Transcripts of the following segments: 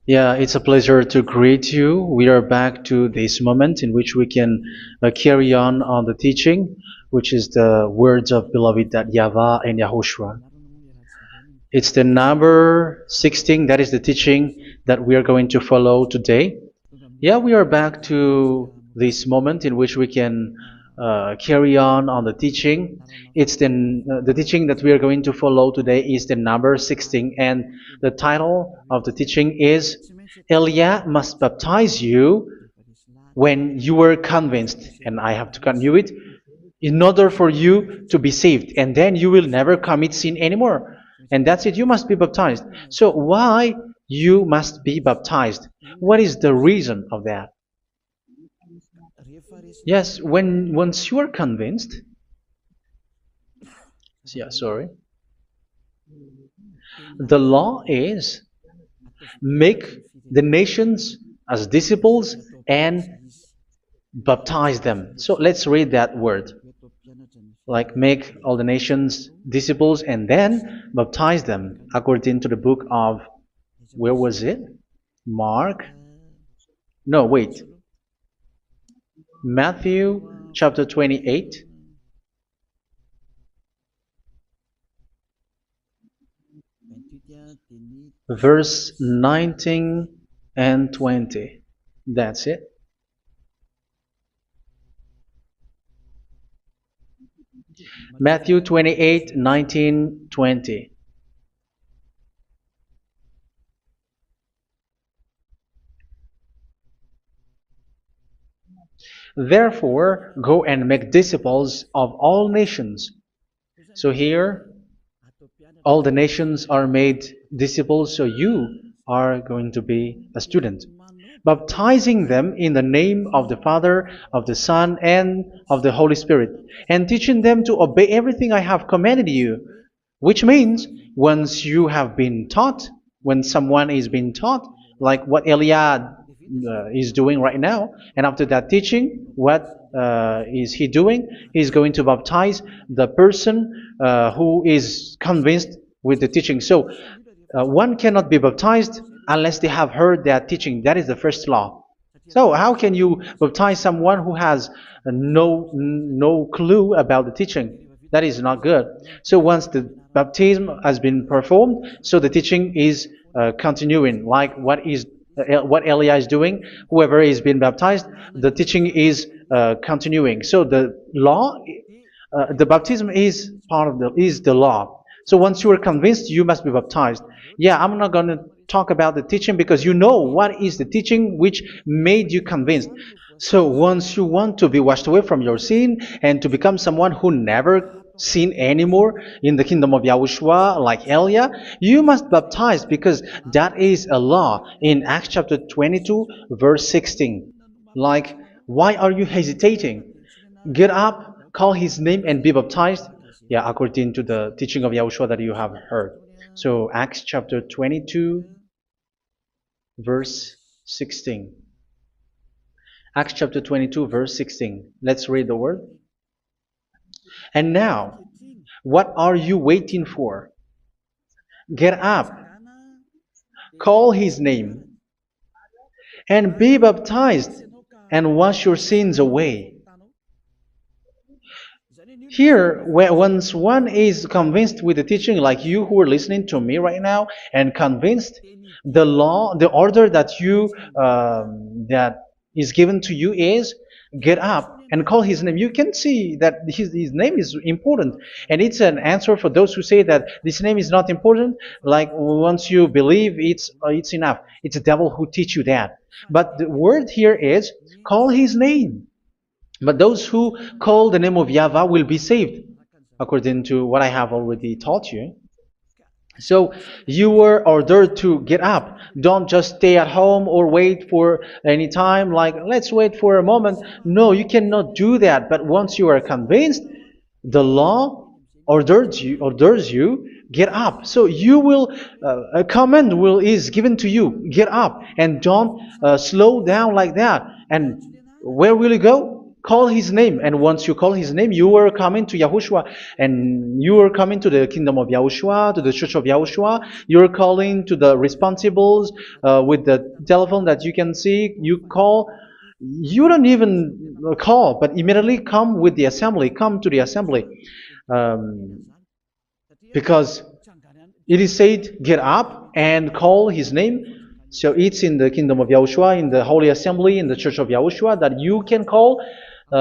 Yeah, it's a pleasure to greet you. We are back to this moment in which we can carry on the teaching, which is the words of beloved that YAHVAH and YAHOSHUA. It's the number 16, that is the teaching that we are going to follow today. Yeah, we are back to this moment in which we can carry on the teaching. It's the teaching that we are going to follow today is the number 16, and the title of the teaching is Elia must baptize you when you were convinced, and I have to continue it, in order for you to be saved, and then you will never commit sin anymore. And that's it, you must be baptized. So why you must be baptized? What is the reason of that? Yes, when once you are convinced, yeah, sorry, the law is make the nations as disciples and baptize them. So let's read that word. Like make all the nations disciples and then baptize them according to the book of, where was it? Mark? No, wait. Matthew chapter 28. Verse 19 and 20. That's it. Matthew 28, 19, 20. Therefore, go and make disciples of all nations. So here, all the nations are made disciples, so you are going to be a student. Baptizing them in the name of the Father, of the Son, and of the Holy Spirit, and teaching them to obey everything I have commanded you. Which means, once you have been taught, when someone is being taught, like what Elia is doing right now, and after that teaching, what is he doing? He's going to baptize the person who is convinced with the teaching. So, one cannot be baptized unless they have heard that teaching. That is the first law. So how can you baptize someone who has no clue about the teaching? That is not good. So once the baptism has been performed, so the teaching is continuing, like what Elia is doing. Whoever is being baptized, the teaching is continuing. So the law, the baptism is part of the law. So once you are convinced, you must be baptized. Yeah, I'm not going to talk about the teaching because you know what is the teaching which made you convinced. So once you want to be washed away from your sin and to become someone who never sin anymore in the kingdom of Yahushua, like Elia, you must baptize because that is a law in Acts chapter 22, verse 16. Like, why are you hesitating? Get up, call his name, and be baptized. Yeah, according to the teaching of Yahushua that you have heard. So Acts chapter 22, verse 16. Acts chapter 22, verse 16. Let's read the word. And now, what are you waiting for? Get up, call his name, and be baptized, and wash your sins away. Here, once one is convinced with the teaching, like you who are listening to me right now, and convinced, the law, the order that that is given to you is get up and call his name. You can see that his name is important, and it's an answer for those who say that this name is not important. Like once you believe, it's enough. It's the devil who teach you that. But the word here is call his name. But those who call the name of YAHVAH will be saved, according to what I have already taught you. So you were ordered to get up. Don't just stay at home or wait for any time, like let's wait for a moment. No, you cannot do that. But once you are convinced, the law orders you get up. So you will a command is given to you, get up, and don't slow down like that. And where will you go? Call his name, and once you call his name, you are coming to Yahushua, and you are coming to the kingdom of Yahushua, to the church of Yahushua. You're calling to the responsibles with the telephone that you can see. You call. You don't even call, but immediately come with the assembly. Come to the assembly, um, because it is said, get up and call his name. So it's in the kingdom of Yahushua, in the holy assembly, in the church of Yahushua, that you can call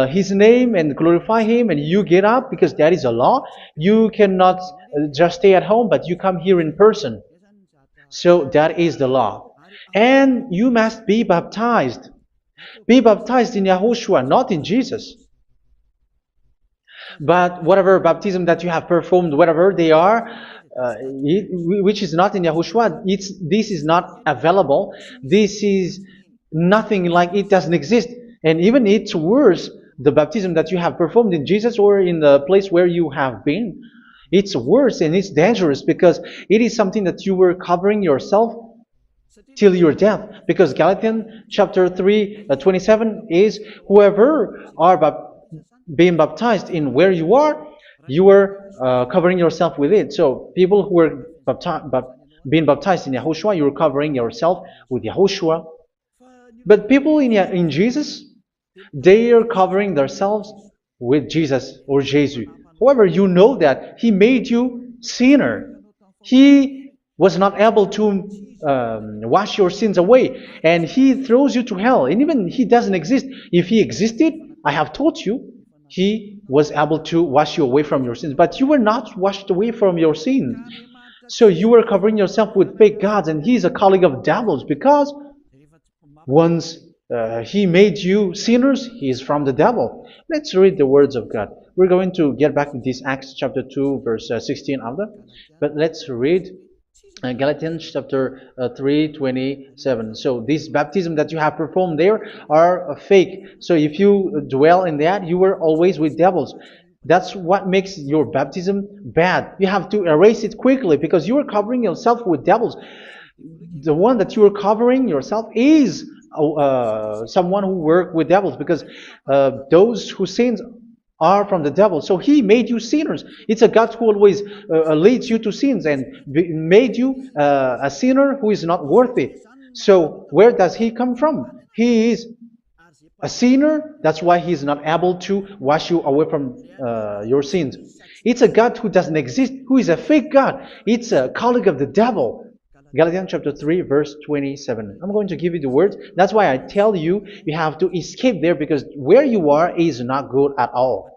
his name and glorify him, and you get up, because that is a law. You cannot just stay at home, but you come here in person. So that is the law. And you must be baptized. Be baptized in Yahushua, not in Jesus. But whatever baptism that you have performed, whatever they are, which is not in Yahushua, this is not available. This is nothing, like it doesn't exist. And even it's worse, the baptism that you have performed in Jesus or in the place where you have been. It's worse and it's dangerous, because it is something that you were covering yourself till your death. Because Galatians chapter 3, 27 is, whoever are being baptized in where you are covering yourself with it. So people who are being baptized in Yahushua, you're covering yourself with Yahushua. But people in Jesus, they are covering themselves with Jesus or Jesus. However, you know that he made you sinner. He was not able to wash your sins away, and he throws you to hell. And even he doesn't exist. If he existed, I have told you, he was able to wash you away from your sins. But you were not washed away from your sins. So you were covering yourself with fake gods, and he is a colleague of devils, because once he made you sinners, he is from the devil. Let's read the words of God. We're going to get back to this Acts chapter 2, verse 16 after. But let's read Galatians chapter 3, 27. So this baptism that you have performed there are fake. So if you dwell in that, you were always with devils. That's what makes your baptism bad. You have to erase it quickly, because you are covering yourself with devils. The one that you are covering yourself is someone who works with devils, because those who sin are from the devil. So he made you sinners. It's a God who always leads you to sins, and made you a sinner who is not worthy. So where does he come from? He is a sinner. That's why he is not able to wash you away from your sins. It's a God who doesn't exist, who is a fake God. It's a colleague of the devil. Galatians chapter 3, verse 27. I'm going to give you the words. That's why I tell you, you have to escape there, because where you are is not good at all.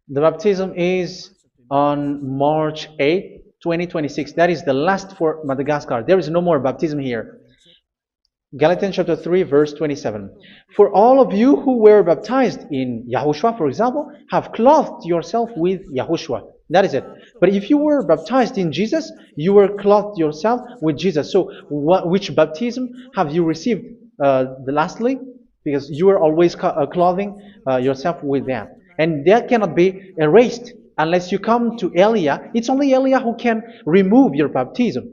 The baptism is on March 8, 2026. That is the last for Madagascar. There is no more baptism here. Galatians chapter 3, verse 27. For all of you who were baptized in Yahushua, for example, have clothed yourself with Yahushua. That is it. But if you were baptized in Jesus, you were clothed yourself with Jesus. So which baptism have you received lastly? Because you are always clothing yourself with that. And that cannot be erased unless you come to Elia. It's only Elia who can remove your baptism.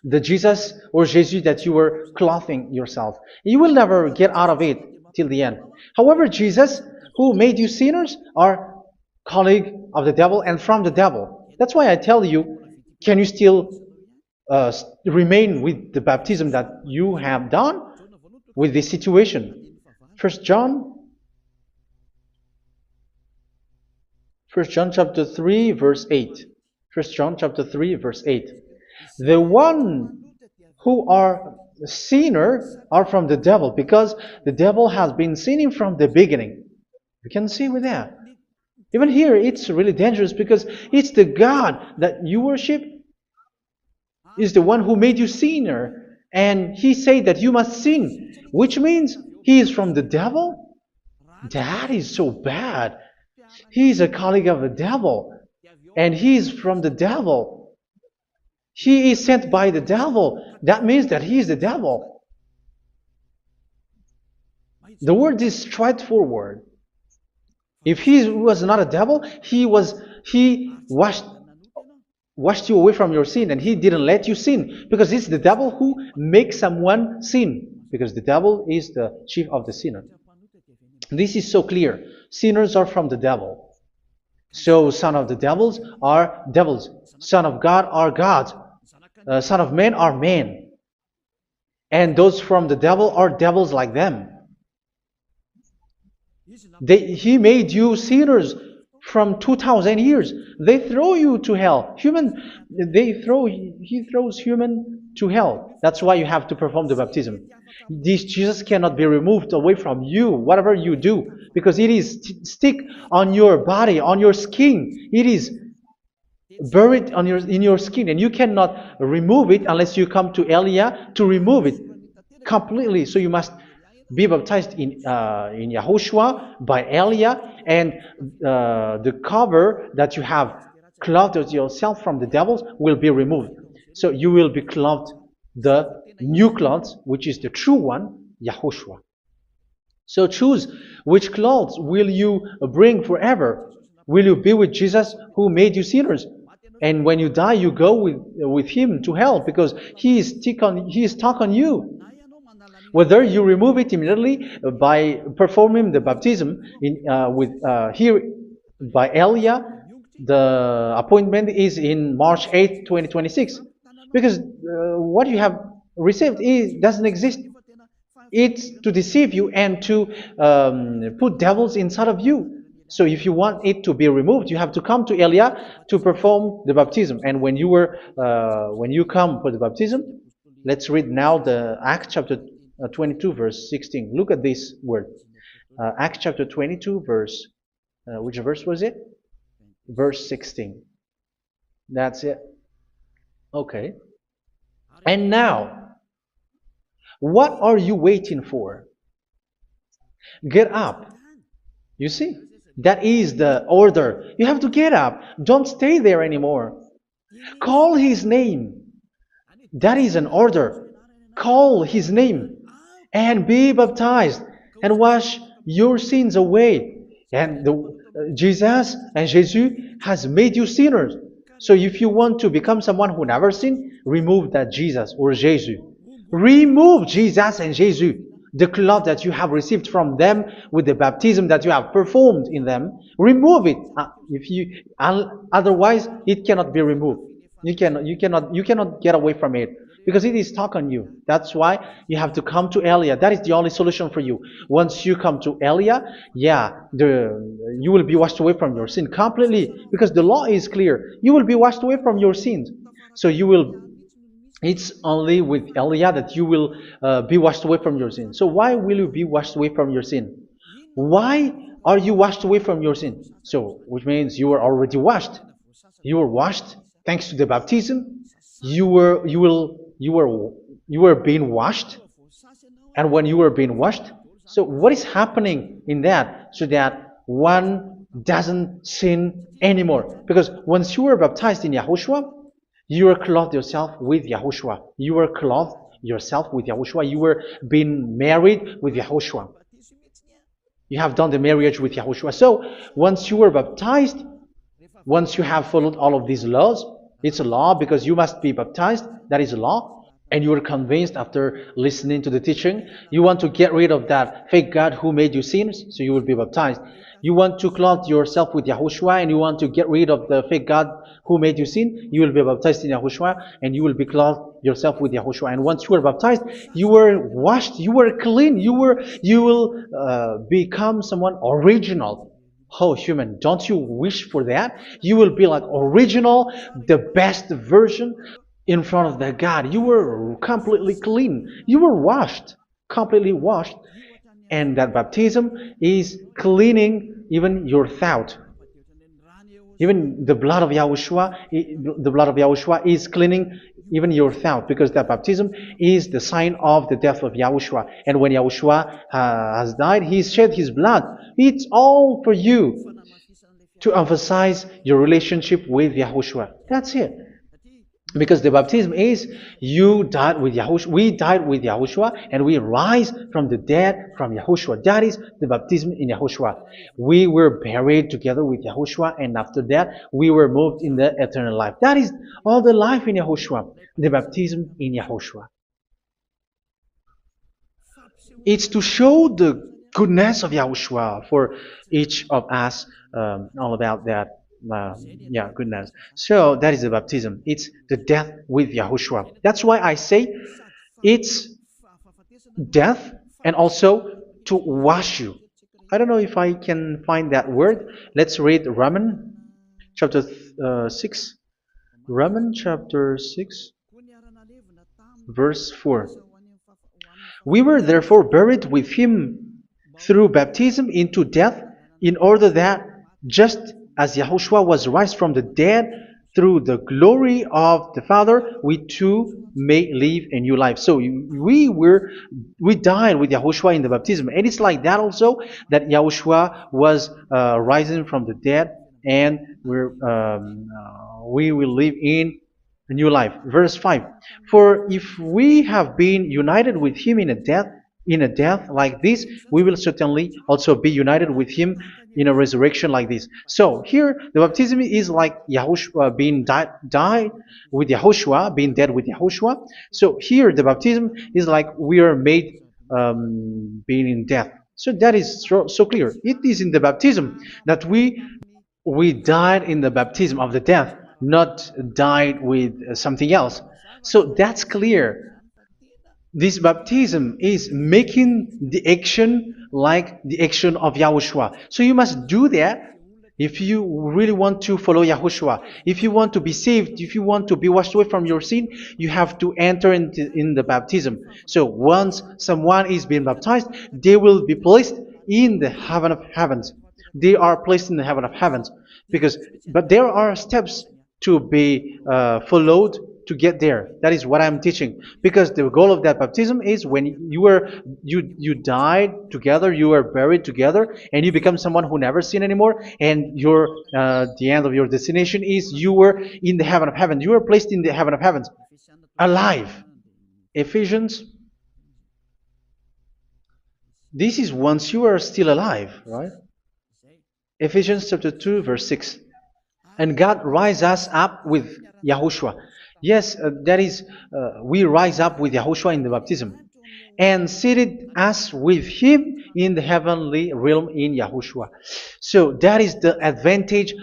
The Jesus or Jesus that you were clothing yourself. You will never get out of it till the end. However, Jesus, who made you sinners, are colleague of the devil and from the devil. That's why I tell you, can you still remain with the baptism that you have done with this situation? First John chapter 3, verse 8. First John chapter 3, verse 8. The one who are sinners are from the devil, because the devil has been sinning from the beginning. You can see with that. Even here, it's really dangerous, because it's the God that you worship is the one who made you sinner, and he said that you must sin, which means he is from the devil. That is so bad. He is a colleague of the devil, and he is from the devil. He is sent by the devil. That means that he is the devil. The word is straightforward. If he was not a devil, he washed you away from your sin, and he didn't let you sin, because it's the devil who makes someone sin, because the devil is the chief of the sinner. This is so clear. Sinners are from the devil. So son of the devils are devils. Son of God are gods. Son of men are men. And those from the devil are devils like them. He made you sinners from 2,000 years. They throw you to hell. He throws human to hell. That's why you have to perform the baptism. This Jesus cannot be removed away from you, whatever you do, because it is stick on your body, on your skin. It is buried in your skin, and you cannot remove it unless you come to Elia to remove it completely. So you must be baptized in Yahushua by Elia, and the cover that you have clothed yourself from the devils will be removed. So you will be clothed the new clothes, which is the true one, Yahushua. So choose which clothes will you bring forever. Will you be with Jesus who made you sinners? And when you die, you go with him to hell because he is stuck on you. Whether you remove it immediately by performing the baptism here by Elia, the appointment is in March 8, 2026. Because what you have received doesn't exist. It's to deceive you and to put devils inside of you. So if you want it to be removed, you have to come to Elia to perform the baptism. And when you come for the baptism, let's read now the Acts chapter 22 verse 16. Look at this word. Acts chapter 22 verse, which verse was it? Verse 16. That's it. Okay. And now, what are you waiting for? Get up. You see, that is the order. You have to get up. Don't stay there anymore. Call his name. That is an order. Call his name and be baptized and wash your sins away. And Jesus has made you sinners. So if you want to become someone who never sinned, remove that Jesus or Jesus. Remove Jesus and Jesus, the cloth that you have received from them with the baptism that you have performed in them. Remove it. Otherwise, it cannot be removed. You cannot get away from it because it is stuck on you. That's why you have to come to Elia. That is the only solution for you. Once you come to Elia, you will be washed away from your sin completely because the law is clear. You will be washed away from your sins. So it's only with Elia that you will be washed away from your sin. So why will you be washed away from your sin? Why are you washed away from your sin? So, which means you are already washed. You were washed thanks to the baptism. You were being washed, and when you were being washed, so what is happening in that? So that one doesn't sin anymore. Because once you were baptized in Yahushua, you were clothed yourself with Yahushua. You were clothed yourself with Yahushua. You were being married with Yahushua. You have done the marriage with Yahushua. So once you were baptized, once you have followed all of these laws, it's a law because you must be baptized. That is a law. And you are convinced after listening to the teaching, you want to get rid of that fake God who made you sinners, so you will be baptized. You want to clothe yourself with Yahushua and you want to get rid of the fake God who made you sin, you will be baptized in Yahushua and you will be clothed yourself with Yahushua. And once you are baptized, you were washed, you were clean, you will become someone original. Oh, human, don't you wish for that? You will be like original, the best version in front of that God. You were completely clean. You were washed, completely washed. And that baptism is cleaning even your thought. Even the blood of Yahushua is cleaning even your thought, because that baptism is the sign of the death of Yahushua. And when Yahushua has died, he shed his blood. It's all for you to emphasize your relationship with Yahushua. That's it. Because the baptism is you died with Yahushua, we died with Yahushua, and we rise from the dead from Yahushua. That is the baptism in Yahushua. We were buried together with Yahushua, and after that we were moved in the eternal life. That is all the life in Yahushua, the baptism in Yahushua. It's to show the goodness of Yahushua for each of us, all about that. Yeah, goodness. So that is the baptism. It's the death with Yahushua. That's why I say it's death and also to wash you. I don't know if I can find that word. Let's read Romans chapter 6. Romans chapter 6, verse 4. We were therefore buried with him through baptism into death, in order that, just as Yahushua was raised from the dead through the glory of the Father, we too may live a new life. So we died with Yahushua in the baptism, and it's like that also that Yahushua was rising from the dead, and we will live in a new life. Verse 5. For if we have been united with him in a death like this, we will certainly also be united with him in a resurrection like this. So here the baptism is like Yahushua being died with Yahushua, being dead with Yahushua. So here the baptism is like we are made being in death. So that is so clear. It is in the baptism that we died in the baptism of the death, not died with something else. So that's clear. This baptism is making the action like the action of Yahushua. So you must do that if you really want to follow Yahushua. If you want to be saved, if you want to be washed away from your sin, you have to enter in the baptism. So once someone is being baptized, they will be placed in the heaven of heavens. They are placed in the heaven of heavens but there are steps to be followed to get there. That is what I'm teaching. Because the goal of that baptism is when you died together, you were buried together, and you become someone who never sin anymore. And the end of your destination is you were in the heaven of heaven. You were placed in the heaven of heavens, alive. Ephesians. This is once you are still alive, right? Ephesians chapter 2, verse 6. And God rise us up with Yahushua. Yes, that is, we rise up with Yahushua in the baptism. And seated us with him in the heavenly realm in Yahushua. So that is the advantage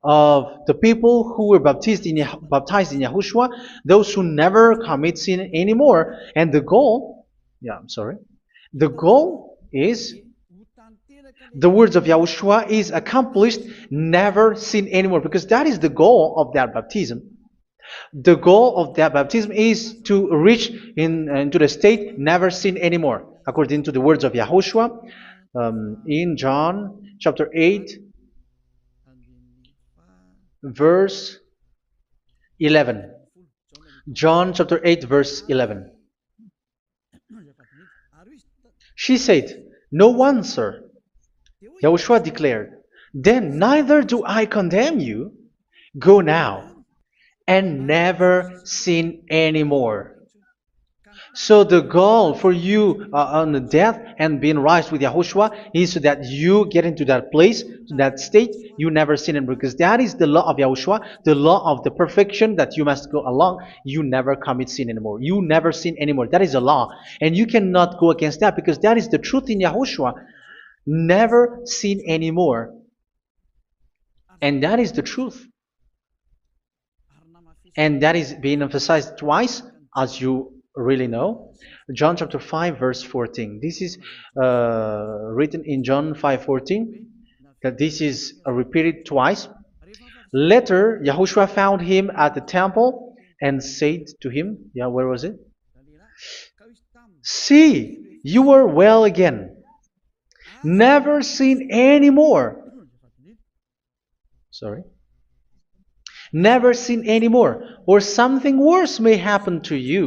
of the people who were baptized in Yahushua, those who never commit sin anymore. And the goal, the goal is the words of Yahushua is accomplished, never sin anymore, because that is the goal of that baptism. The goal of that baptism is to reach into the state never sin anymore, according to the words of Yahushua in John chapter 8, verse 11. John chapter 8, verse 11. She said, "No one, sir." Yahushua declared, "Then neither do I condemn you. Go now and never sin anymore." So the goal for you on the death and being raised with Yahushua is so that you get into that place, that state, you never sin anymore. Because that is the law of Yahushua, the law of the perfection that you must go along. You never commit sin anymore. You never sin anymore. That is a law. And you cannot go against that because that is the truth in Yahushua. Never sin anymore. And that is the truth. And that is being emphasized twice, as you really know. John chapter 5, verse 14. This is written in John 5:14. That this is repeated twice. Later, Yahushua found him at the temple and said to him, where was it? "See, you are well again. Never sin anymore." Sorry. Never sin anymore, or something worse may happen to you.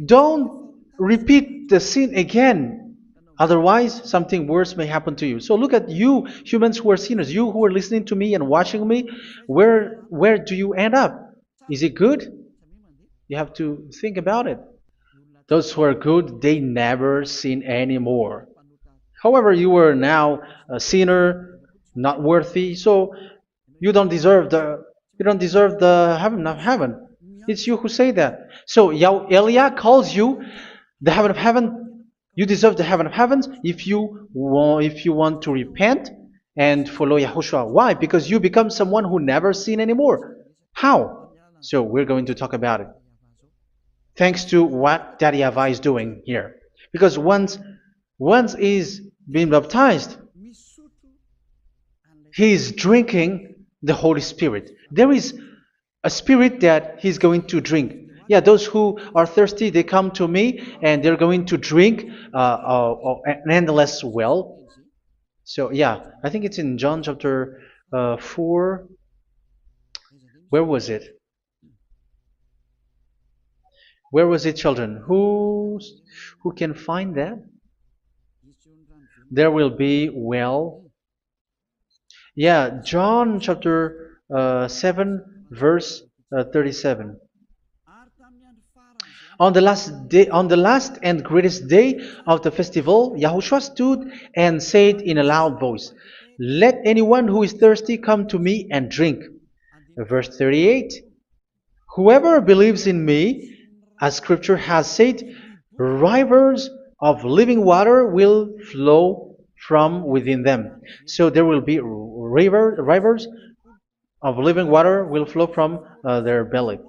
Don't repeat the sin again. Otherwise, something worse may happen to you. So look at you, humans who are sinners, you who are listening to me and watching me. Where do you end up? Is it good? You have to think about it. Those who are good, they never sin anymore. However, you are now a sinner, not worthy, so you don't deserve the heaven of heaven. It's you who say that. So Elia calls you the heaven of heaven You deserve the heaven of heavens if you want to repent and follow Yahushua. Why? Because you become someone who never sin anymore. How? So we're going to talk about it. Thanks to what Daddy YAHVAH is doing here. Because once he's been baptized, he is drinking the Holy Spirit. There is a spirit that he's going to drink. Yeah, those who are thirsty, they come to me and they're going to drink an endless well. So yeah, I think it's in John chapter 4. Where was it? Where was it, children? Who can find that? There will be well. Yeah, John chapter 7, verse 37. On the last and greatest day of the festival, Yahushua stood and said in a loud voice, "Let anyone who is thirsty come to me and drink." Verse 38. Whoever believes in me, as scripture has said, rivers of living water will flow from within them. So there will be rivers of living water will flow from their belly.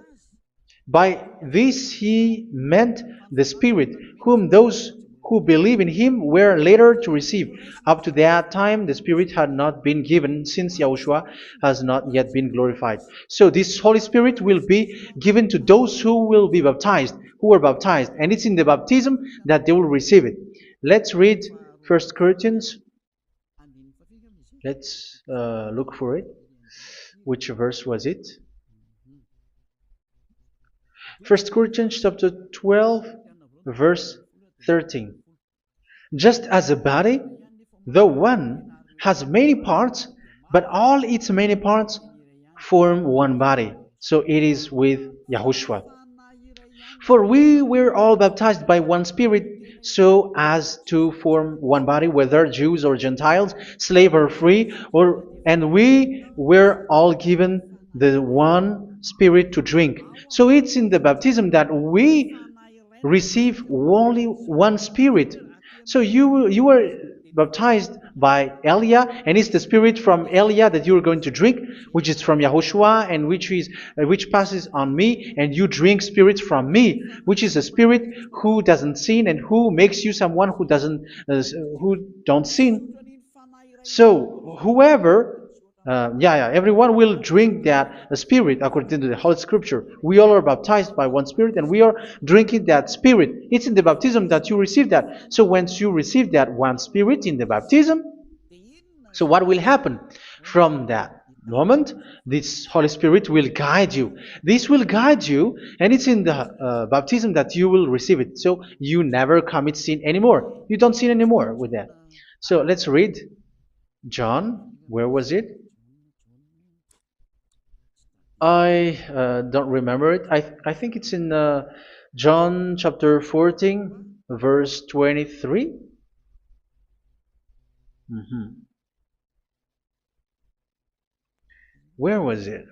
By this he meant the Spirit, whom those who believe in him were later to receive. Up to that time, the Spirit had not been given, since Yahushua has not yet been glorified. So this Holy Spirit will be given to those who will be baptized, who were baptized, and it's in the baptism that they will receive it. Let's read 1 Corinthians. Let's look for it. Which verse was it? 1 Corinthians chapter 12, verse 13. Just as a body, though one, has many parts, but all its many parts form one body. So it is with Yahushua. For we were all baptized by one Spirit, so as to form one body, whether Jews or Gentiles, slave or free, and we were all given the one Spirit to drink. So it's in the baptism that we receive only one Spirit. So you were baptized by Elia, and it's the Spirit from Elia that you are going to drink, which is from Yahushua, and which passes on me, and you drink Spirit from me, which is a Spirit who doesn't sin and who makes you someone who don't sin. So whoever everyone will drink that Spirit according to the Holy Scripture. We all are baptized by one Spirit, and we are drinking that Spirit. It's in the baptism that you receive that. So once you receive that one Spirit in the baptism, so what will happen from that moment? This Holy Spirit will guide you. This will guide you, and it's in the baptism that you will receive it. So you never commit sin anymore. You don't sin anymore with that. So let's read John. Where was it? I don't remember it. I think it's in John chapter 14, verse 23. Where was it?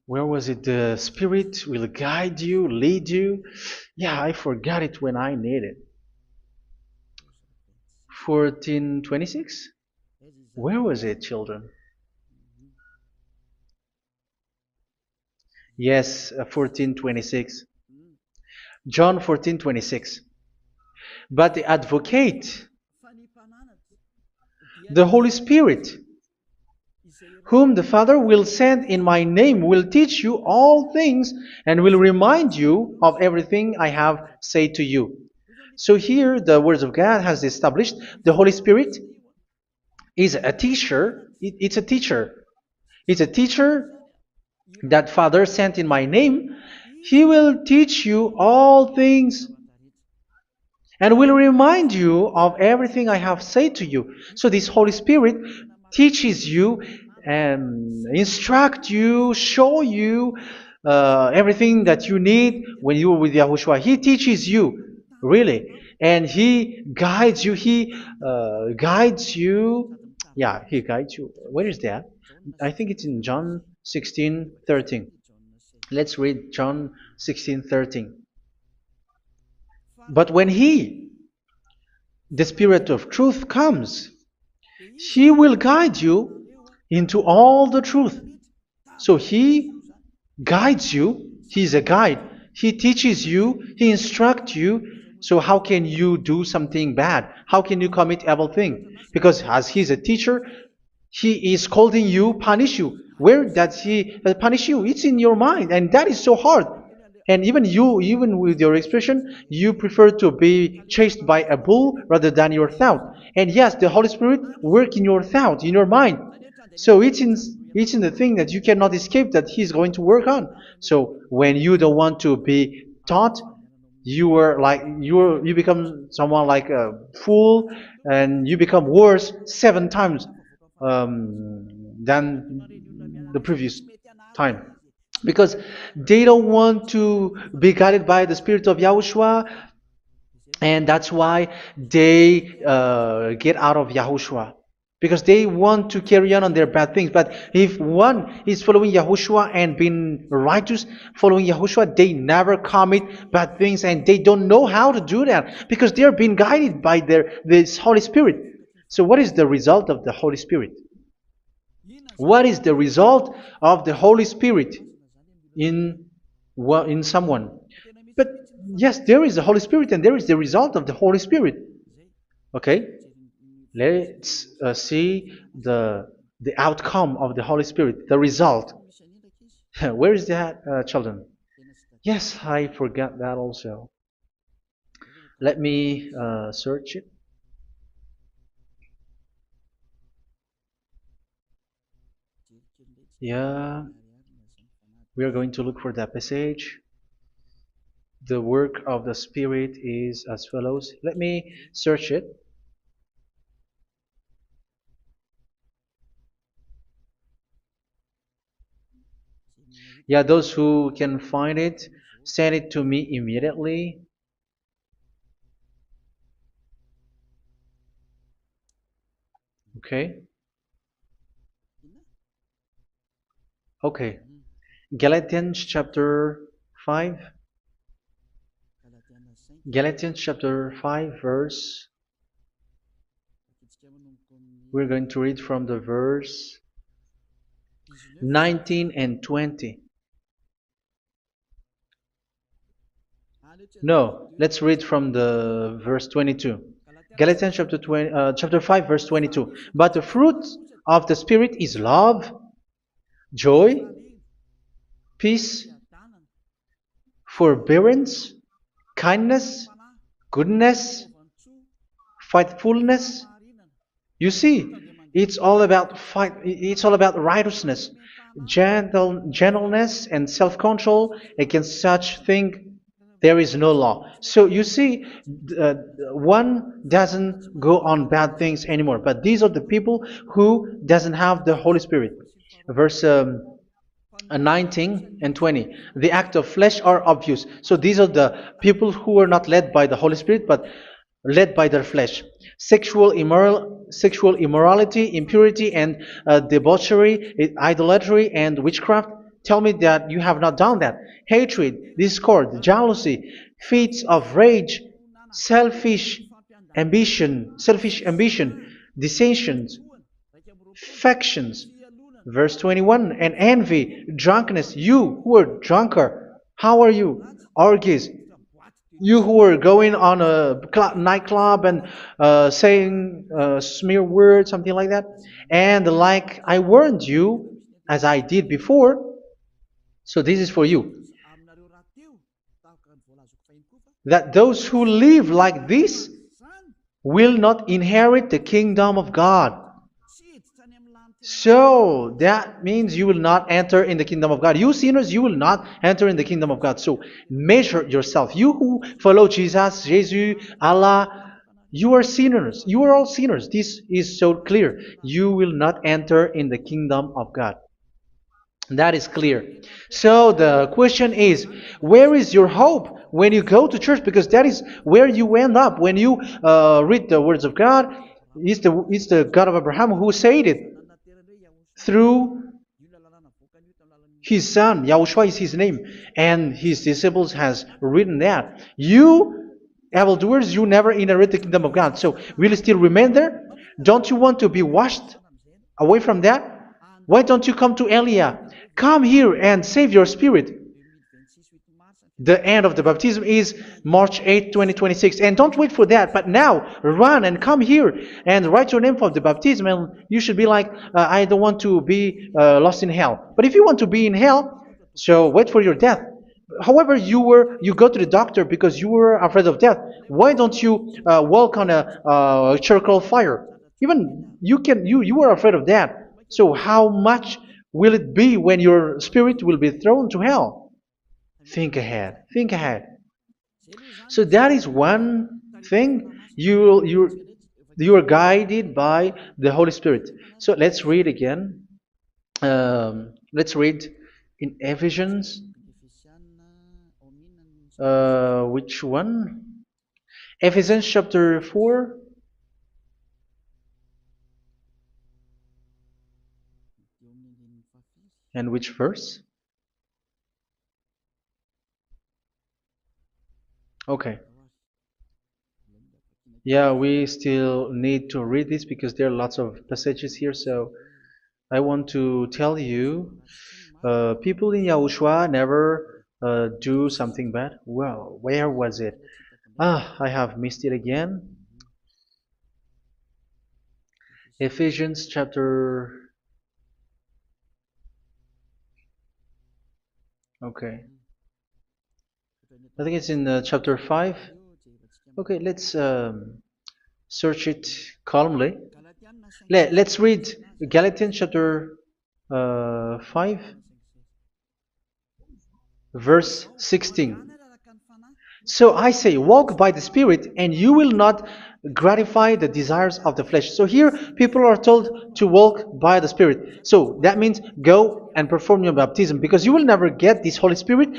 Where was it? The Spirit will guide you, lead you. Yeah, I forgot it when I need it. 14:26? Where was it, children? Yes, 14:26. John 14:26. But the Advocate, the Holy Spirit, whom the Father will send in my name, will teach you all things and will remind you of everything I have said to you. So here the Word of God has established the Holy Spirit is a teacher. It's a teacher. It's a teacher that Father sent in my name. He will teach you all things and will remind you of everything I have said to you. So this Holy Spirit teaches you and instruct you, show you everything that you need when you are with Yahushua. He teaches you, really, and He guides you. He guides you. Yeah, He guides you. Where is that? I think it's in John 16:13. Let's read John 16:13. But when He, the Spirit of truth, comes, He will guide you into all the truth. So He guides you. He's a guide. He teaches you. He instructs you. So how can you do something bad? How can you commit evil thing? Because as He's a teacher, He is scolding you, punish you. Where does He punish you? It's in your mind, and that is so hard. And even you, even with your expression, you prefer to be chased by a bull rather than your thought. And yes, the Holy Spirit work in your thought, in your mind. So it's in the thing that you cannot escape that He's going to work on. So when you don't want to be taught, you become someone like a fool, and you become worse 7 times than the previous time, because they don't want to be guided by the Spirit of Yahushua, and that's why they get out of Yahushua, because they want to carry on their bad things. But if one is following Yahushua and being righteous, following Yahushua, they never commit bad things, and they don't know how to do that because they are being guided by this Holy Spirit. So what is the result of the Holy Spirit? What is the result of the Holy Spirit in someone? But yes, there is the Holy Spirit, and there is the result of the Holy Spirit. Okay, let's see the outcome of the Holy Spirit, the result. Where is that, children? Yes, I forgot that also. Let me search it. Yeah, we are going to look for that passage. The work of the Spirit is as follows. Let me search it. Yeah, those who can find it, send it to me immediately. Okay. Okay. Galatians chapter 5. Galatians chapter 5 verse. We're going to read from the verse 19 and 20. No, let's read from the verse 22. Galatians chapter 5 verse 22. But the fruit of the Spirit is love, joy, peace, forbearance, kindness, goodness, faithfulness. You see, it's all about it's all about righteousness, gentleness, and self-control. Against such thing, there is no law. So you see, uh, one doesn't go on bad things anymore. But these are the people who doesn't have the Holy Spirit. Verse 19 and 20. The act of flesh are obvious. So these are the people who are not led by the Holy Spirit, but led by their flesh. Sexual immorality, impurity, and debauchery, idolatry, and witchcraft. Tell me that you have not done that. Hatred, discord, jealousy, fits of rage, selfish ambition, dissensions, factions. Verse 21, and envy, drunkenness. You who are drunker, how are you? Orgies. You who are going on a nightclub and saying smear words, something like that. And like I warned you, as I did before, so this is for you. That those who live like this will not inherit the kingdom of God. So that means you will not enter in the kingdom of God. You sinners, you will not enter in the kingdom of God. So measure yourself. You who follow Jesus, Allah, you are sinners. You are all sinners. This is so clear. You will not enter in the kingdom of God. That is clear. So the question is, where is your hope when you go to church? Because that is where you end up when you read the words of God. It's the God of Abraham who said it through His son, Yahushua is his name, and his disciples has written that. You, evildoers, you never inherit the kingdom of God. So will you still remain there? Don't you want to be washed away from that? Why don't you come to Elia? Come here and save your spirit. The end of the baptism is March 8th, 2026. And don't wait for that, but now run and come here and write your name for the baptism. And you should be like, I don't want to be lost in hell. But if you want to be in hell, so wait for your death. However, you go to the doctor because you were afraid of death. Why don't you walk on a charcoal fire? Even you were afraid of that. So how much will it be when your spirit will be thrown to hell? Think ahead. Think ahead. So that is one thing. You are guided by the Holy Spirit. So let's read again. Let's read in Ephesians. Which one? Ephesians chapter 4. And which verse? Okay. Yeah, we still need to read this because there are lots of passages here. So I want to tell you, people in Yahushua never do something bad. Well, where was it? I have missed it again. Ephesians chapter. Okay. I think it's in chapter 5. Okay, let's search it calmly. Let's read Galatians chapter 5, verse 16. So I say, walk by the Spirit, and you will not gratify the desires of the flesh. So here, people are told to walk by the Spirit. So that means go and perform your baptism, because you will never get this Holy Spirit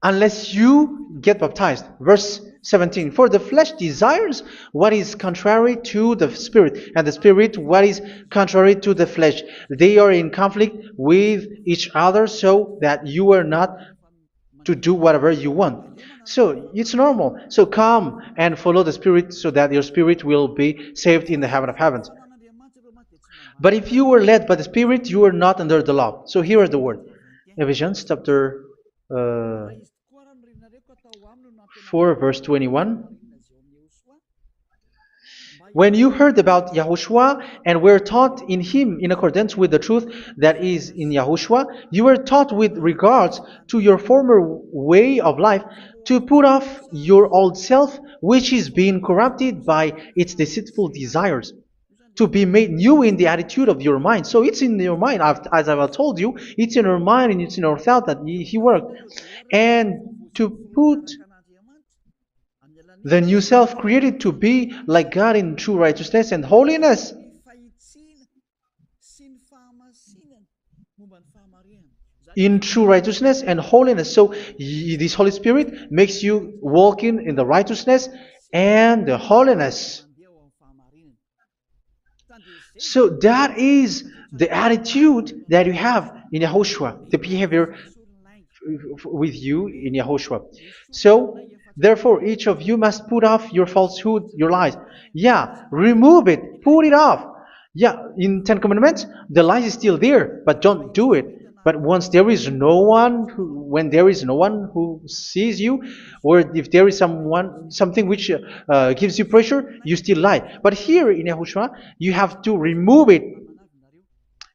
unless you get baptized. Verse 17. For the flesh desires what is contrary to the Spirit, and the Spirit what is contrary to the flesh. They are in conflict with each other, so that you are not to do whatever you want. So it's normal. So come and follow the Spirit so that your spirit will be saved in the heaven of heavens. But if you were led by the Spirit, you are not under the law. So here are the word. Ephesians chapter 4 verse 21. When you heard about Yahushua and were taught in him in accordance with the truth that is in Yahushua, you were taught with regards to your former way of life to put off your old self, which is being corrupted by its deceitful desires, to be made new in the attitude of your mind. So it's in your mind, as I've told you, it's in your mind and it's in your thought that he worked. And to put the new self created to be like God in true righteousness and holiness. In true righteousness and holiness. So this Holy Spirit makes you walking in the righteousness and the holiness. So that is the attitude that you have in Yahushua, the behavior with you in Yahushua. So therefore, each of you must put off your falsehood, your lies. Yeah, remove it, put it off. Yeah, in Ten Commandments, the lies is still there, but don't do it. But once there is no one, when there is no one who sees you, or if there is something which gives you pressure, you still lie. But here in Yahushua, you have to remove it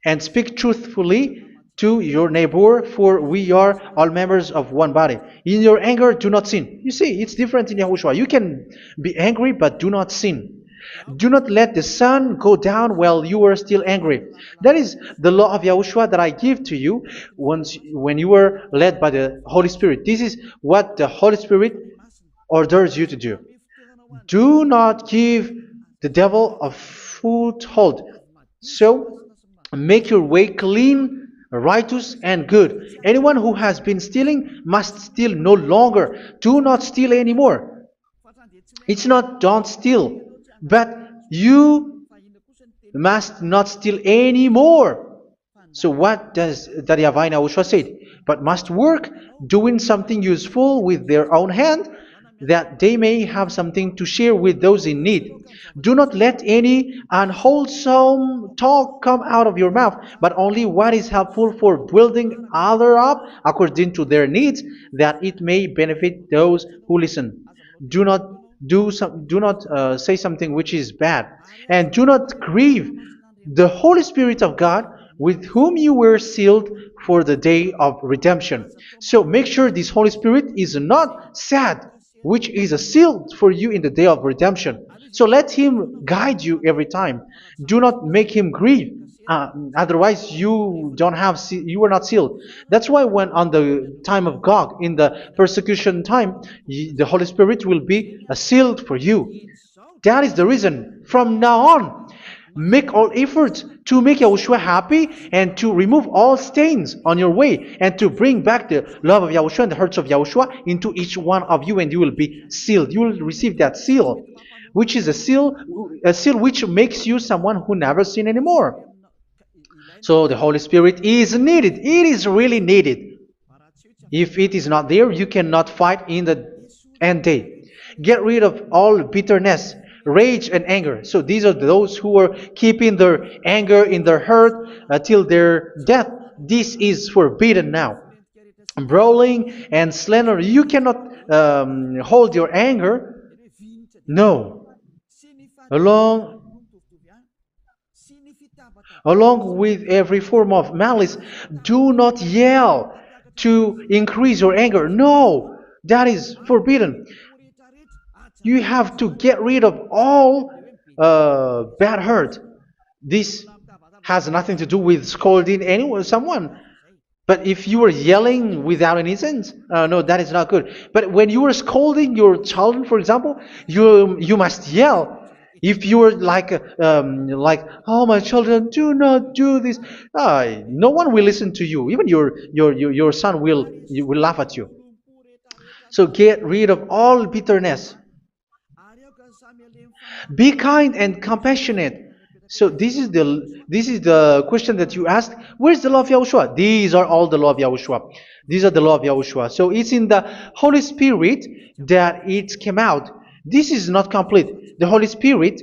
and speak truthfully to your neighbor, for we are all members of one body. In your anger, do not sin. You see, it's different in Yahushua. You can be angry, but do not sin. Do not let the sun go down while you are still angry. That is the law of Yahushua that I give to you when you were led by the Holy Spirit. This is what the Holy Spirit orders you to do. Do not give the devil a foothold. So, make your way clean, righteous, and good. Anyone who has been stealing must steal no longer. Do not steal anymore. It's not don't steal, but you must not steal anymore. So what does the Yahweh Yahushua say? But must work doing something useful with their own hand, that they may have something to share with those in need. Do not let any unwholesome talk come out of your mouth, but only what is helpful for building other up according to their needs, that it may benefit those who listen. Do not do not say something which is bad, and do not grieve the Holy Spirit of God, with whom you were sealed for the day of redemption. So make sure this Holy Spirit is not sad, which is a seal for you in the day of redemption. So let Him guide you every time. Do not make Him grieve. Otherwise, you don't have you are not sealed. That's why when on the time of God, in the persecution time, the Holy Spirit will be sealed for you. That is the reason. From now on, make all efforts to make Yahushua happy and to remove all stains on your way and to bring back the love of Yahushua and the hearts of Yahushua into each one of you, and you will be sealed. You will receive that seal, which is a seal which makes you someone who never sin anymore. So the Holy Spirit is needed. It is really needed. If it is not there, you cannot fight in the end day. Get rid of all bitterness, rage, and anger. So these are those who are keeping their anger in their heart till their death. This is forbidden now. Brawling and slander. You cannot hold your anger. No. Along with every form of malice, do not yell to increase your anger. No, that is forbidden. You have to get rid of all bad hurt. This has nothing to do with scolding anyone, someone. But if you are yelling without any sense, no, that is not good. But when you are scolding your child, for example, you must yell. If you are like, oh my children, do not do this, no one will listen to you. Even your son will laugh at you. So get rid of all bitterness. Be kind and compassionate. So this is the question that you asked. Where's the law of Yahushua? These are all the law of Yahushua. These are the law of Yahushua. So it's in the Holy Spirit that it came out. This is not complete. The Holy Spirit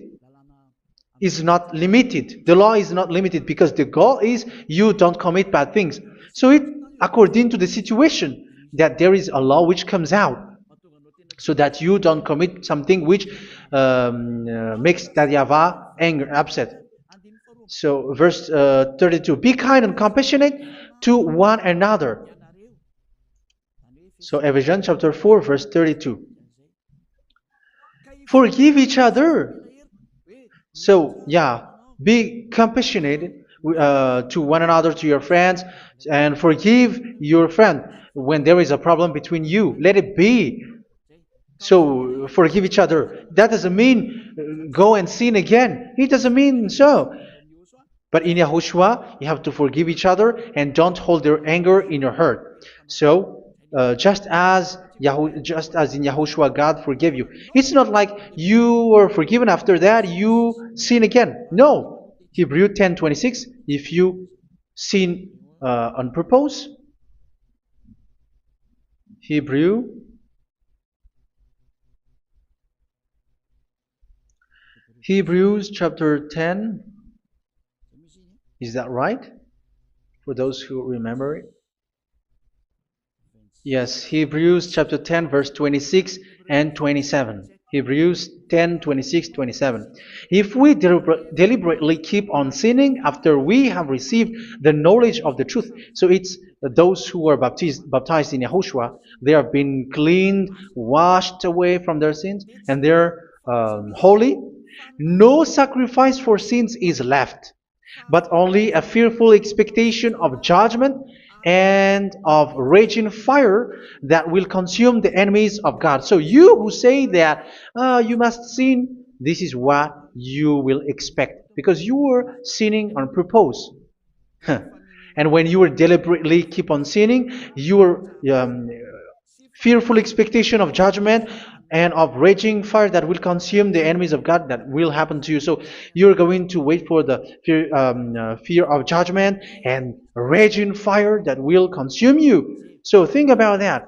is not limited. The law is not limited because the goal is you don't commit bad things. So it according to the situation that there is a law which comes out, so that you don't commit something which makes that YAHVAH anger, upset. So verse 32, be kind and compassionate to one another. So Ephesians chapter 4 verse 32. Forgive each other. So yeah, be compassionate to one another, to your friends, and forgive your friend when there is a problem between you. Let it be. So forgive each other. That doesn't mean go and sin again. It doesn't mean so. But in Yahushua, you have to forgive each other and don't hold your anger in your heart. So just as in Yahushua, God forgave you. It's not like you were forgiven after that you sin again. No. Hebrew 10:26. If you sin on purpose, Hebrews chapter 10. Is that right? For those who remember it? Yes, Hebrews chapter 10 verse 26 and 27. Hebrews 10, 26, 27. If we deliberately keep on sinning after we have received the knowledge of the truth, so it's those who are baptized in Yahushua, they have been cleaned, washed away from their sins, and they're holy. No sacrifice for sins is left, but only a fearful expectation of judgment and of raging fire that will consume the enemies of God. So you who say that you must sin, this is what you will expect, because you were sinning on purpose. And when you will deliberately keep on sinning, you will fearful expectation of judgment and of raging fire that will consume the enemies of God that will happen to you. So you're going to wait for the fear of judgment and raging fire that will consume you. So think about that,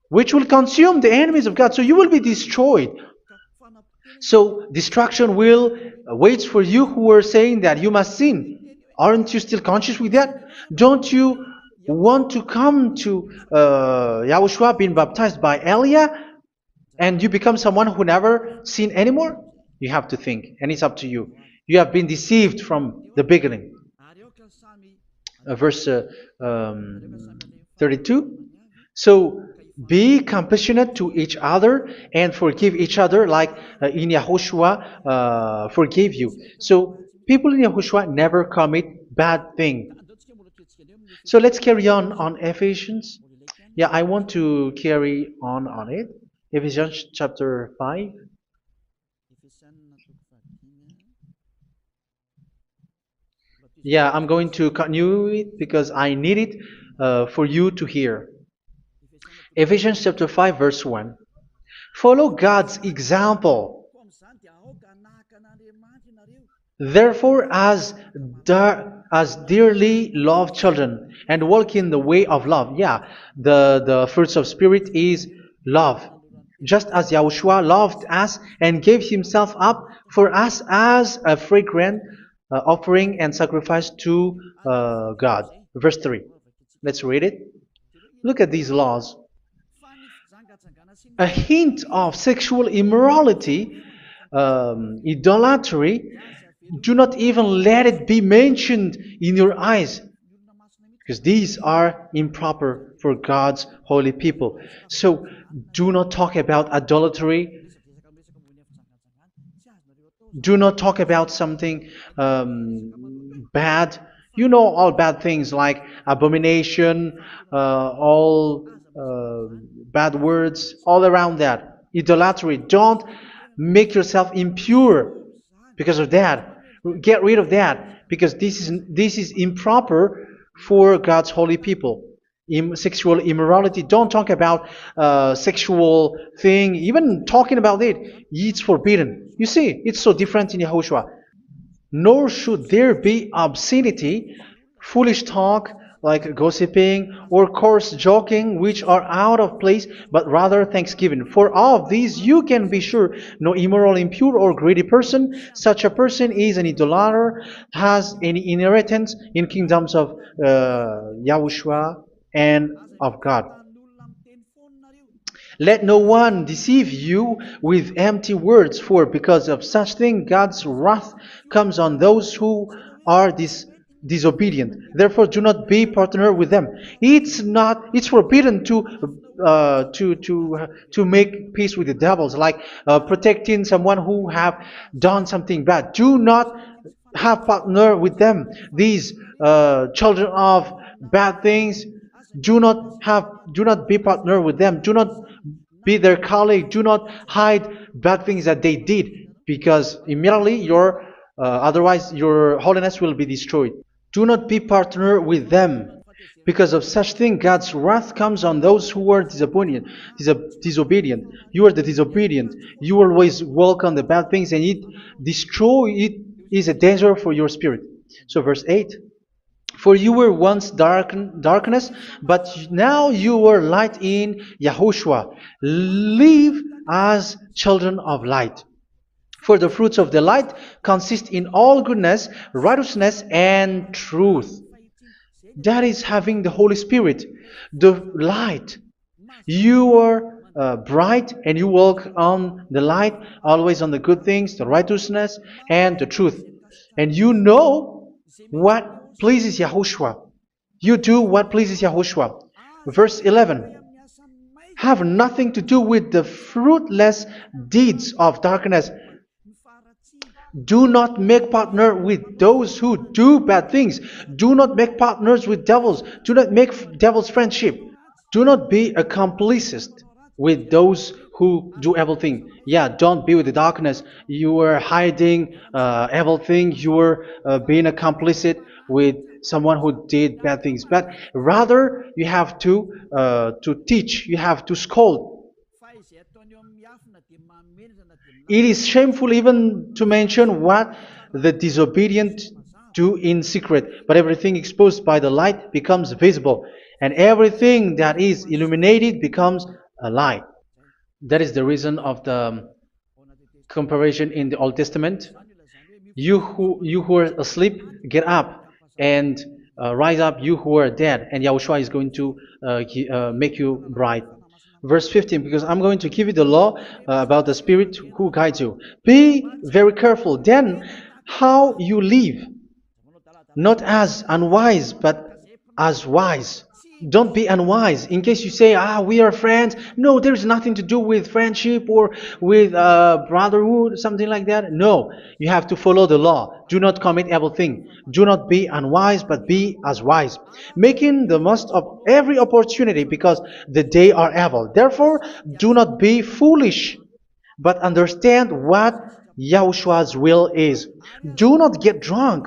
which will consume the enemies of God. So you will be destroyed. So destruction will waits for you who are saying that you must sin. Aren't you still conscious with that? Don't you want to come to Yahushua being baptized by Elia and you become someone who never sinned anymore? You have to think, and it's up to you. You have been deceived from the beginning. Verse 32. So be compassionate to each other and forgive each other like in Yahushua forgave you. So people in Yahushua never commit bad thing. So let's carry on Ephesians. Yeah, I want to carry on it. Ephesians chapter 5. Yeah, I'm going to continue it because I need it for you to hear. Ephesians chapter 5 verse 1. Follow God's example. Therefore, as dearly loved children, and walk in the way of love. Yeah, the fruits of spirit is love. Just as Yahushua loved us and gave himself up for us as a fragrant offering and sacrifice to God. Verse 3. Let's read it. Look at these laws. A hint of sexual immorality, idolatry, do not even let it be mentioned in your eyes, because these are improper for God's holy people. So do not talk about idolatry. Do not talk about something bad. You know all bad things like abomination, all bad words, all around that. Idolatry. Don't make yourself impure because of that. Get rid of that because this is improper for God's holy people. Sexual immorality. Don't talk about sexual thing. Even talking about it's forbidden. You see, it's so different in Yahushua. Nor should there be obscenity, foolish talk like gossiping or coarse joking, which are out of place, but rather thanksgiving. For of these you can be sure: no immoral, impure, or greedy person, such a person is an idolater, has any inheritance in kingdoms of Yahushua and of God. Let no one deceive you with empty words, for because of such thing God's wrath comes on those who are disobedient. Therefore, do not be partner with them. It's forbidden to make peace with the devils, like protecting someone who have done something bad. Do not have partner with them. These children of bad things. Do not be partner with them. Do not be their colleague. Do not hide bad things that they did, because immediately otherwise your holiness will be destroyed. Do not be partner with them. Because of such thing, God's wrath comes on those who are disobedient. You are the disobedient. You always walk on the bad things, and it is a danger for your spirit. So verse 8. For you were once darkness, but now you are light in Yahushua. Live as children of light. For the fruits of the light consist in all goodness, righteousness, and truth. That is having the Holy Spirit, the light. You are bright and you walk on the light, always on the good things, the righteousness, and the truth. And you know what pleases Yahushua. You do what pleases Yahushua. Verse 11. Have nothing to do with the fruitless deeds of darkness. Do not make partner with those who do bad things. Do not make partners with devils. Do not make devils friendship. Do not be a complicist. with those who do evil thing. Yeah, don't be with the darkness. You are hiding evil things. You are being a complicit with someone who did bad things. But rather, you have to teach. You have to scold. It is shameful even to mention what the disobedient do in secret, but everything exposed by the light becomes visible, and everything that is illuminated becomes a light. That is the reason of the comparison in the Old Testament. You who are asleep, get up and rise up, you who are dead, and Yahushua is going to make you bright. Verse 15, because I'm going to give you the law about the Spirit who guides you. Be very careful then how you live, not as unwise, but as wise. Don't be unwise. In case you say, we are friends. No, there's nothing to do with friendship or with brotherhood, something like that. No, you have to follow the law. Do not commit evil thing. Do not be unwise, but be as wise, making the most of every opportunity because the day are evil. Therefore, do not be foolish, but understand what Yahushua's will is. Do not get drunk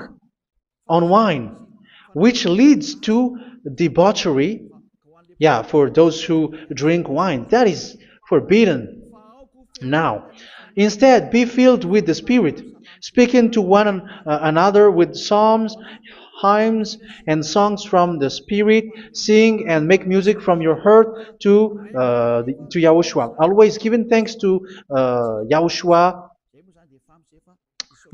on wine, which leads to debauchery. Yeah, for those who drink wine, that is forbidden now. Instead, be filled with the Spirit, speaking to one another with psalms, hymns, and songs from the Spirit. Sing and make music from your heart to Yahushua. Always giving thanks to Yahushua,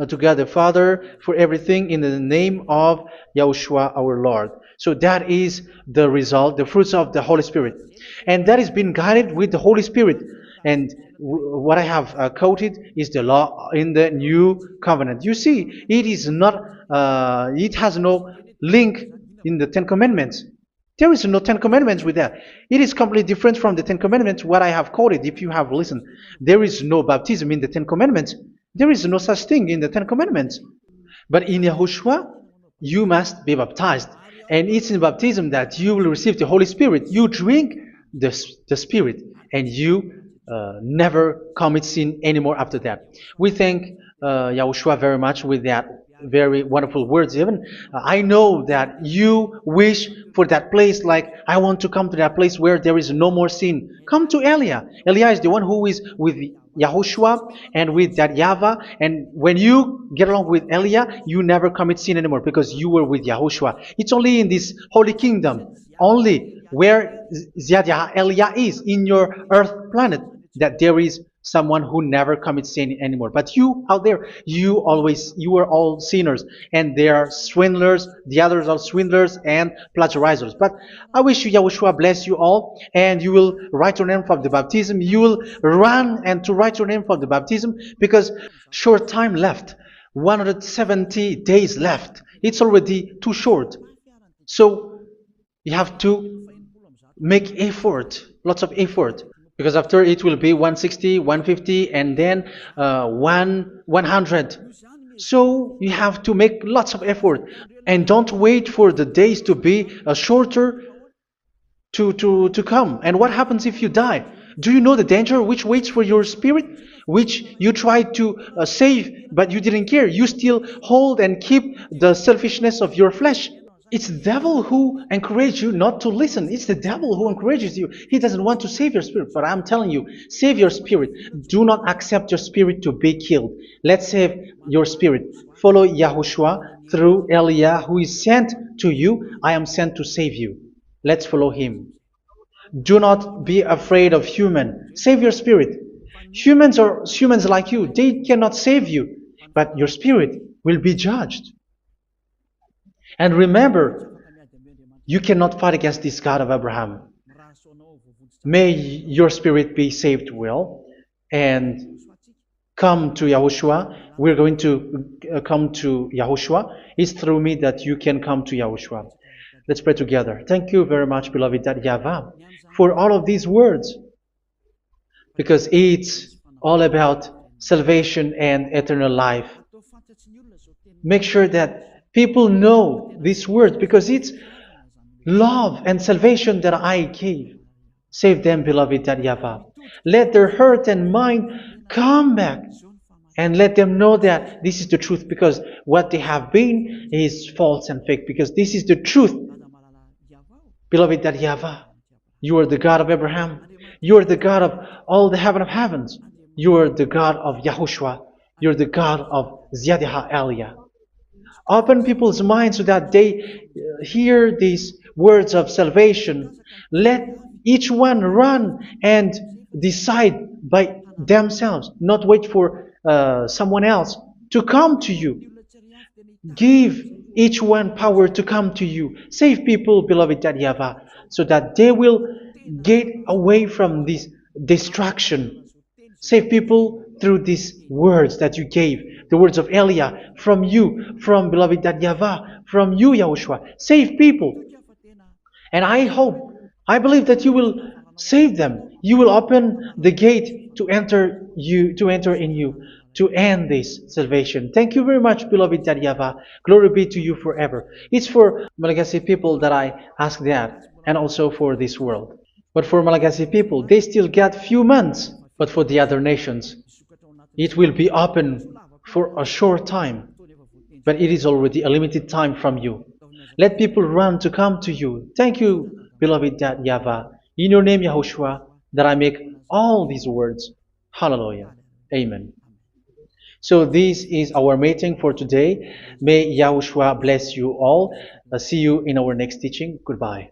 to God the Father, for everything in the name of Yahushua our Lord. So that is the result, the fruits of the Holy Spirit. And that is being guided with the Holy Spirit. And what I have quoted is the law in the new covenant. You see, it has no link in the Ten Commandments. There is no Ten Commandments with that. It is completely different from the Ten Commandments, what I have quoted, if you have listened. There is no baptism in the Ten Commandments. There is no such thing in the Ten Commandments. But in Yahushua, you must be baptized. And it's in baptism that you will receive the Holy Spirit. You drink the Spirit, and you never commit sin anymore after that. We thank Yahushua very much with that very wonderful words. Even I know that you wish for that place, like I want to come to that place where there is no more sin. Come to Elia. Elia is the one who is with Yahushua and with that YAHVAH. And when you get along with Elia, you never commit sin anymore because you were with Yahushua. It's only in this holy kingdom, only where Elia is, in your earth planet, that there is someone who never commits sin anymore. But you out there, you are all sinners, and they are swindlers. The others are swindlers and plagiarizers. But I wish you, Yahushua, bless you all, and you will write your name for the baptism. You will run and to write your name for the baptism, because short time left, 170 days left. It's already too short. So you have to make effort, lots of effort, because after it will be 160, 150, and then 100. So you have to make lots of effort, and don't wait for the days to be shorter to come. And what happens if you die? Do you know the danger which waits for your spirit, which you tried to save, but you didn't care? You still hold and keep the selfishness of your flesh. It's the devil who encourages you not to listen. It's the devil who encourages you. He doesn't want to save your spirit. But I'm telling you, save your spirit. Do not accept your spirit to be killed. Let's save your spirit. Follow Yahushua through Elia, who is sent to you. I am sent to save you. Let's follow him. Do not be afraid of human. Save your spirit. Humans are humans like you. They cannot save you. But your spirit will be judged. And remember, you cannot fight against this God of Abraham. May your spirit be saved well and come to Yahushua. We're going to come to Yahushua. It's through me that you can come to Yahushua. Let's pray together. Thank you very much, beloved YAHVAH, for all of these words, because it's all about salvation and eternal life. Make sure that people know these words, because it's love and salvation that I gave. Save them, beloved YAHVAH. Let their heart and mind come back and let them know that this is the truth, because what they have been is false and fake, because this is the truth. Beloved YAHVAH, you are the God of Abraham. You are the God of all the heaven of heavens. You are the God of YAHOSHUA. You are the God of Ziyadiha Aliyah. Open people's minds so that they hear these words of salvation. Let each one run and decide by themselves, not wait for someone else to come to you. Give each one power to come to you. Save people, beloved YAHVAH, so that they will get away from this distraction. Save people through these words that you gave, the words of Elia, from you, from beloved YAHVAH, from you, Yahushua. Save people. And I believe that you will save them. You will open the gate to enter in you, to end this salvation. Thank you very much, beloved YAHVAH. Glory be to you forever. It's for Malagasy people that I ask that, and also for this world. But for Malagasy people, they still get few months. But for the other nations, it will be open for a short time. But it is already a limited time from you. Let people run to come to you. Thank you, beloved YAHVAH. In your name, Yahushua, that I make all these words. Hallelujah. Amen. So this is our meeting for today. May Yahushua bless you all. See you in our next teaching. Goodbye.